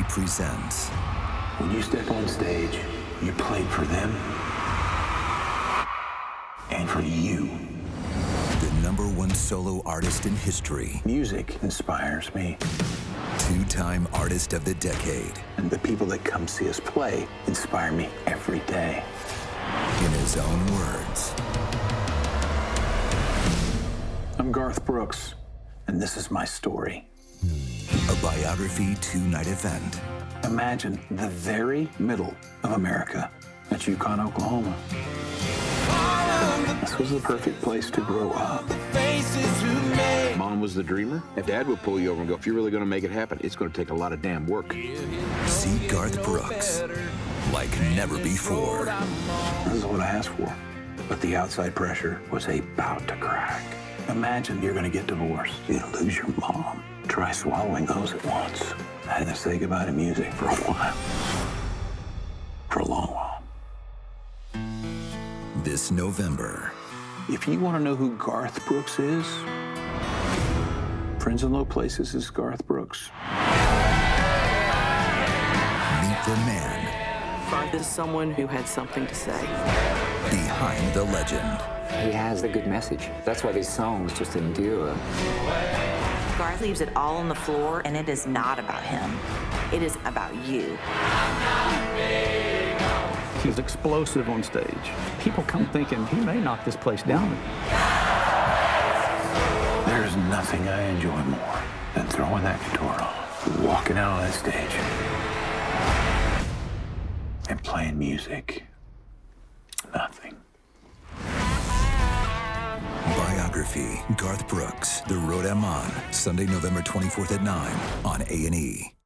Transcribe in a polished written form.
presents When you step on stage, you play for them and for you. the #1 solo artist in history, Music inspires me, 2-time Artist of the Decade. and the people that come see us play inspire me every day. In his own words, I'm Garth Brooks, and this is my story. a biography 2-night event. Imagine the very middle of America at Yukon, Oklahoma. This was the perfect place to grow up. Mom was the dreamer. If Dad would pull you over and go, if you're really going to make it happen, it's going to take a lot of damn work. See Garth Brooks like never before. This is what I asked for. But the outside pressure was about to crack. Imagine you're going to get divorced. You're going to lose your mom. Try swallowing those at once. I had to say goodbye to music for a while. For a long while. This November, If you want to know who Garth Brooks is, Friends in Low Places is Garth Brooks. meet the man Garth is someone who had something to say. behind the legend. He has a good message. That's why these songs just endure. Garth leaves it all on the floor, and it is not about him. It is about you. He's explosive on stage. People come thinking he may knock this place down. There's nothing I enjoy more than throwing that guitar on, walking out on that stage, and playing music. Nothing. Biography, Garth Brooks, The Road I'm On, Sunday, November 24th at 9 on A&E.